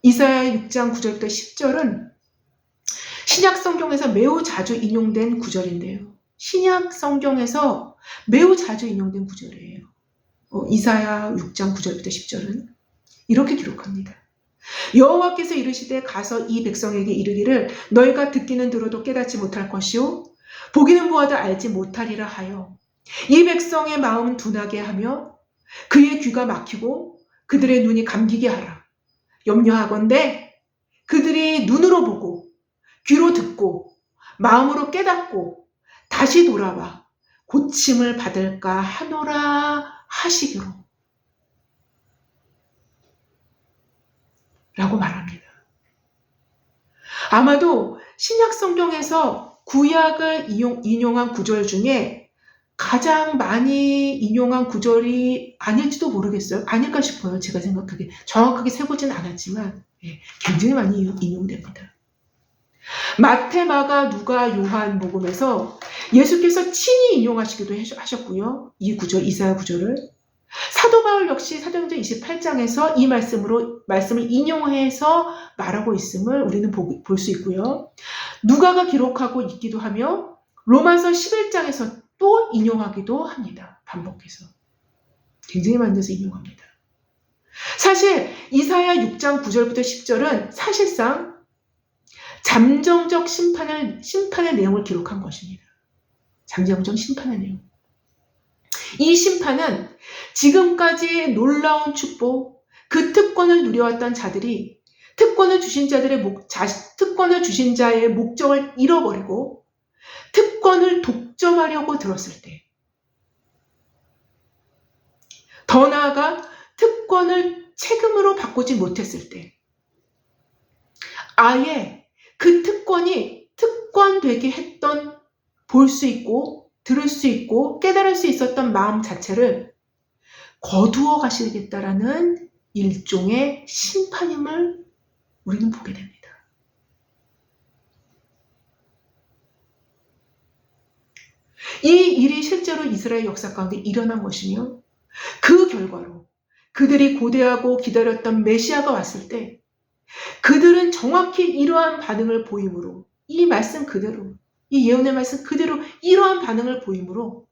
이사야 6장 9절부터 10절은 신약 성경에서 매우 자주 인용된 구절인데요. 신약 성경에서 매우 자주 인용된 구절이에요. 이사야 6장 9절부터 10절은 이렇게 기록합니다. 여호와께서 이르시되 가서 이 백성에게 이르기를 너희가 듣기는 들어도 깨닫지 못할 것이요 보기는 보아도 알지 못하리라 하여 이 백성의 마음은 둔하게 하며 그의 귀가 막히고 그들의 눈이 감기게 하라. 염려하건대 그들이 눈으로 보고 귀로 듣고 마음으로 깨닫고 다시 돌아와 고침을 받을까 하노라 하시기로 라고 말합니다. 아마도 신약 성경에서 구약을 인용한 구절 중에 가장 많이 인용한 구절이 아닐지도 모르겠어요. 아닐까 싶어요. 제가 생각하기에. 정확하게 세보진 않았지만 굉장히 많이 인용됩니다. 마태, 마가, 누가, 요한 복음에서 예수께서 친히 인용하시기도 하셨고요. 이 구절, 이사야 구절을. 사도 바울 역시 사도행전 28장에서 이 말씀을 인용해서 말하고 있음을 우리는 볼 수 있고요. 누가가 기록하고 있기도 하며 로마서 11장에서 또 인용하기도 합니다. 반복해서. 굉장히 많은 데서 인용합니다. 사실 이사야 6장 9절부터 10절은 사실상 잠정적 심판의 내용을 기록한 것입니다. 잠정적 심판의 내용. 이 심판은 지금까지 놀라운 축복, 그 특권을 누려왔던 자들이 특권을 주신 자의 목적을 잃어버리고 특권을 독점하려고 들었을 때 더 나아가 특권을 책임으로 바꾸지 못했을 때 아예 그 특권이 특권되게 했던 볼 수 있고 들을 수 있고 깨달을 수 있었던 마음 자체를 거두어 가시겠다라는 일종의 심판임을 우리는 보게 됩니다. 이 일이 실제로 이스라엘 역사 가운데 일어난 것이며 그 결과로 그들이 고대하고 기다렸던 메시아가 왔을 때 그들은 정확히 이러한 반응을 보이므로 이 말씀 그대로 이 예언의 말씀 그대로 이러한 반응을 보이므로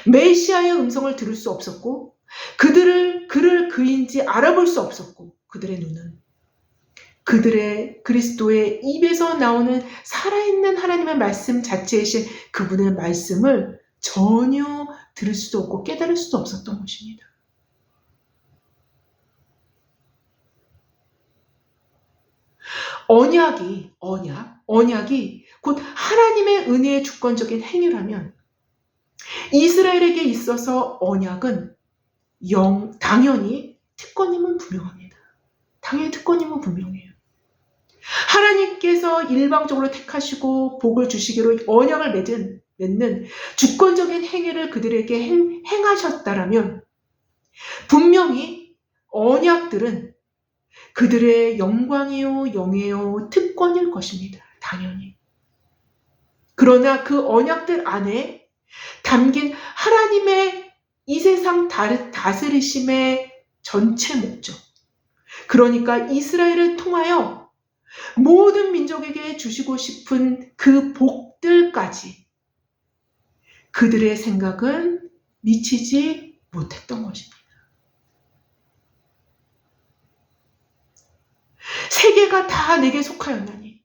메시아의 음성을 들을 수 없었고 그를 그인지 알아볼 수 없었고 그들의 눈은 그들의 그리스도의 입에서 나오는 살아있는 하나님의 말씀 자체이신 그분의 말씀을 전혀 들을 수도 없고 깨달을 수도 없었던 것입니다. 언약이 곧 하나님의 은혜의 주권적인 행위라면 이스라엘에게 있어서 언약은 당연히 특권임은 분명합니다. 당연히 특권임은 분명해요. 하나님께서 일방적으로 택하시고 복을 주시기로 언약을 맺는 주권적인 행위를 그들에게 행하셨다라면 분명히 언약들은 그들의 영광이요 영예요 특권일 것입니다. 당연히. 그러나 그 언약들 안에 담긴 하나님의 이 세상 다스리심의 전체 목적, 그러니까 이스라엘을 통하여 모든 민족에게 주시고 싶은 그 복들까지 그들의 생각은 미치지 못했던 것입니다. 세계가 다 내게 속하였나니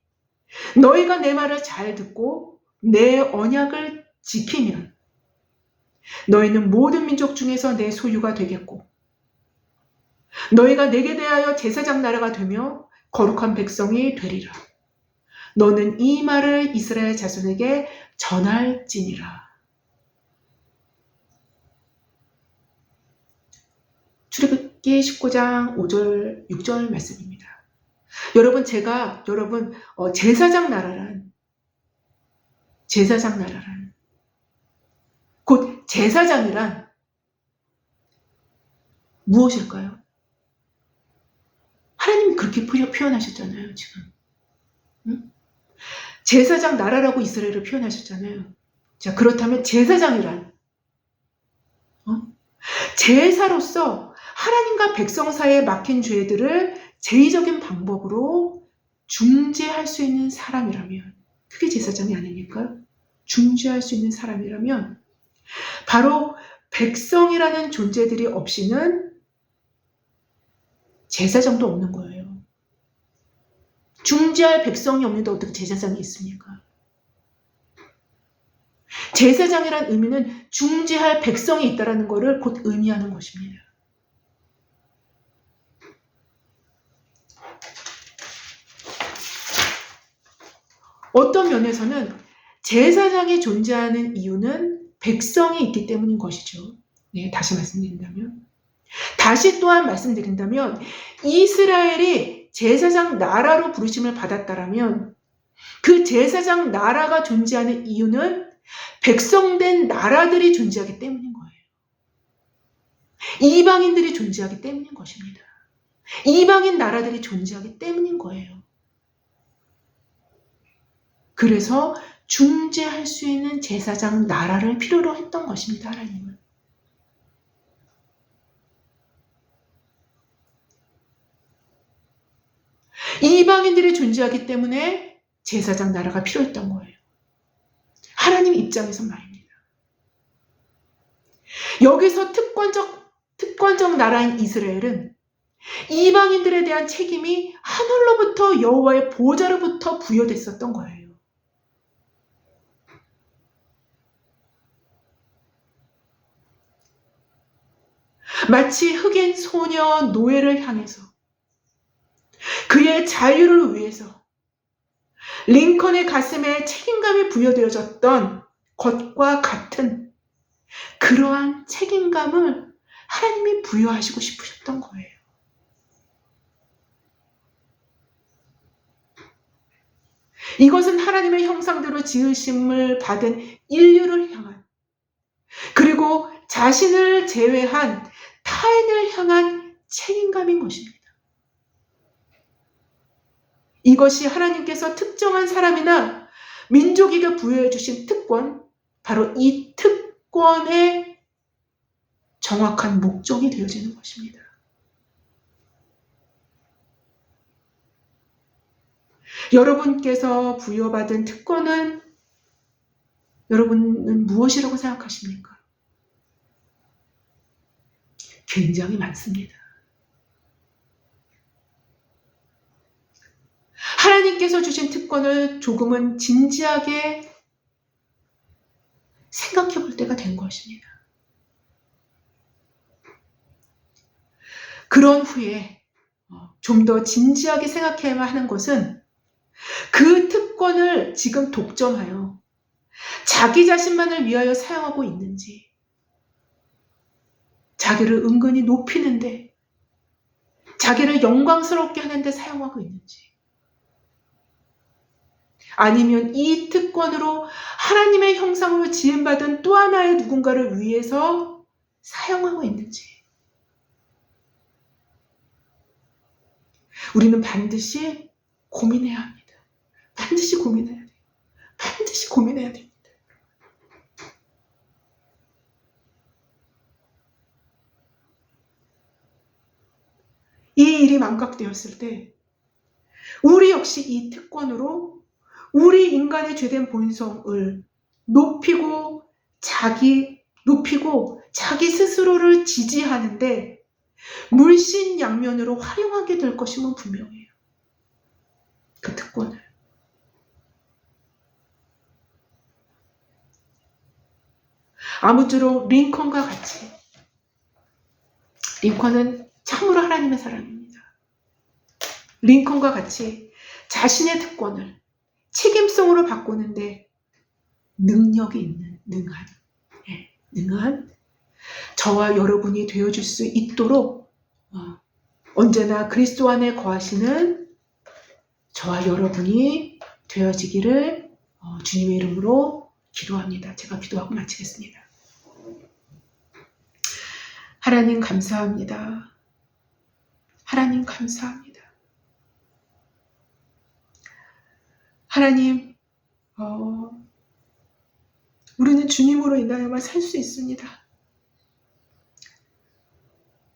너희가 내 말을 잘 듣고 내 언약을 지키면 너희는 모든 민족 중에서 내 소유가 되겠고 너희가 내게 대하여 제사장 나라가 되며 거룩한 백성이 되리라. 너는 이 말을 이스라엘 자손에게 전할지니라. 출애굽기 19장 5절 6절 말씀입니다. 여러분 제사장 나라란 곧 제사장이란 무엇일까요? 하나님이 그렇게 표현하셨잖아요. 지금 제사장 나라라고 이스라엘을 표현하셨잖아요. 자, 그렇다면 제사장이란 제사로서 하나님과 백성 사이에 막힌 죄들을 제의적인 방법으로 중재할 수 있는 사람이라면 그게 제사장이 아닙니까? 중재할 수 있는 사람이라면 바로 백성이라는 존재들이 없이는 제사장도 없는 거예요. 중재할 백성이 없는데 어떻게 제사장이 있습니까? 제사장이란 의미는 중재할 백성이 있다는 것을 곧 의미하는 것입니다. 어떤 면에서는 제사장이 존재하는 이유는 백성이 있기 때문인 것이죠. 네, 다시 또한 말씀드린다면 이스라엘이 제사장 나라로 부르심을 받았다라면 그 제사장 나라가 존재하는 이유는 백성된 나라들이 존재하기 때문인 거예요. 이방인들이 존재하기 때문인 것입니다. 이방인 나라들이 존재하기 때문인 거예요. 그래서 중재할 수 있는 제사장 나라를 필요로 했던 것입니다. 하나님은. 이방인들이 존재하기 때문에 제사장 나라가 필요했던 거예요. 하나님 입장에서 말입니다. 여기서 특권적 나라인 이스라엘은 이방인들에 대한 책임이 하늘로부터 여호와의 보좌로부터 부여됐었던 거예요. 마치 흑인 소녀 노예를 향해서 그의 자유를 위해서 링컨의 가슴에 책임감이 부여되어졌던 것과 같은 그러한 책임감을 하나님이 부여하시고 싶으셨던 거예요. 이것은 하나님의 형상대로 지으심을 받은 인류를 향한, 그리고 자신을 제외한 타인을 향한 책임감인 것입니다. 이것이 하나님께서 특정한 사람이나 민족에게 부여해 주신 특권, 바로 이 특권의 정확한 목적이 되어지는 것입니다. 여러분께서 부여받은 특권은 여러분은 무엇이라고 생각하십니까? 굉장히 많습니다. 하나님께서 주신 특권을 조금은 진지하게 생각해 볼 때가 된 것입니다. 그런 후에 좀 더 진지하게 생각해야만 하는 것은 그 특권을 지금 독점하여 자기 자신만을 위하여 사용하고 있는지, 자기를 은근히 높이는데, 자기를 영광스럽게 하는데 사용하고 있는지, 아니면 이 특권으로 하나님의 형상으로 지음받은 또 하나의 누군가를 위해서 사용하고 있는지, 우리는 반드시 고민해야 합니다. 반드시 고민해야 돼요. 반드시 고민해야 됩니다. 이 일이 망각되었을 때 우리 역시 이 특권으로 우리 인간의 죄된 본성을 높이고 자기 스스로를 지지하는데 물신양면으로 활용하게 될 것임은 분명해요. 그 특권을. 아무쪼록 링컨과 같이, 링컨은 참으로 하나님의 사람입니다. 링컨과 같이 자신의 특권을 책임성으로 바꾸는데 능력이 있는, 능한 저와 여러분이 되어줄 수 있도록 언제나 그리스도 안에 거하시는 저와 여러분이 되어지기를 주님의 이름으로 기도합니다. 제가 기도하고 마치겠습니다. 하나님 감사합니다. 하나님 감사합니다. 하나님, 우리는 주님으로 인하여만 살 수 있습니다.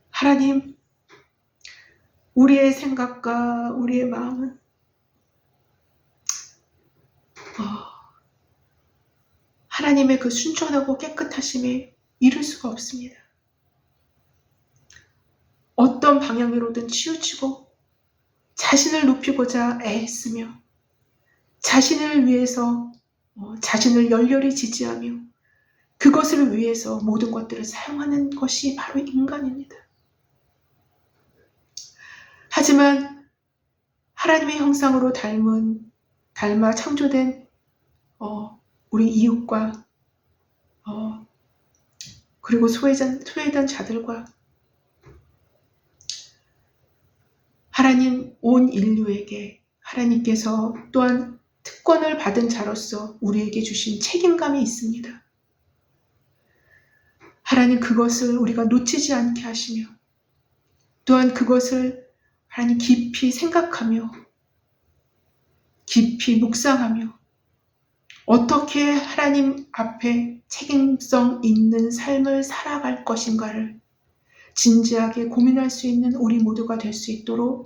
하나님, 우리의 생각과 우리의 마음은 하나님의 그 순전하고 깨끗하심에 이룰 수가 없습니다. 어떤 방향으로든 치우치고 자신을 높이고자 애쓰며 자신을 위해서 자신을 열렬히 지지하며 그것을 위해서 모든 것들을 사용하는 것이 바로 인간입니다. 하지만 하나님의 형상으로 닮아 창조된 우리 이웃과 그리고 소외된 자들과 하나님 온 인류에게 하나님께서 또한 특권을 받은 자로서 우리에게 주신 책임감이 있습니다. 하나님 그것을 우리가 놓치지 않게 하시며 또한 그것을 하나님 깊이 생각하며 깊이 묵상하며 어떻게 하나님 앞에 책임성 있는 삶을 살아갈 것인가를 진지하게 고민할 수 있는 우리 모두가 될 수 있도록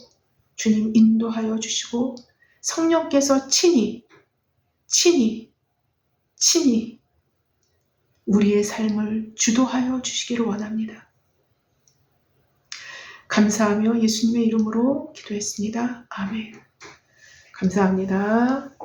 주님 인도하여 주시고 성령께서 친히 우리의 삶을 주도하여 주시기를 원합니다. 감사하며 예수님의 이름으로 기도했습니다. 아멘. 감사합니다.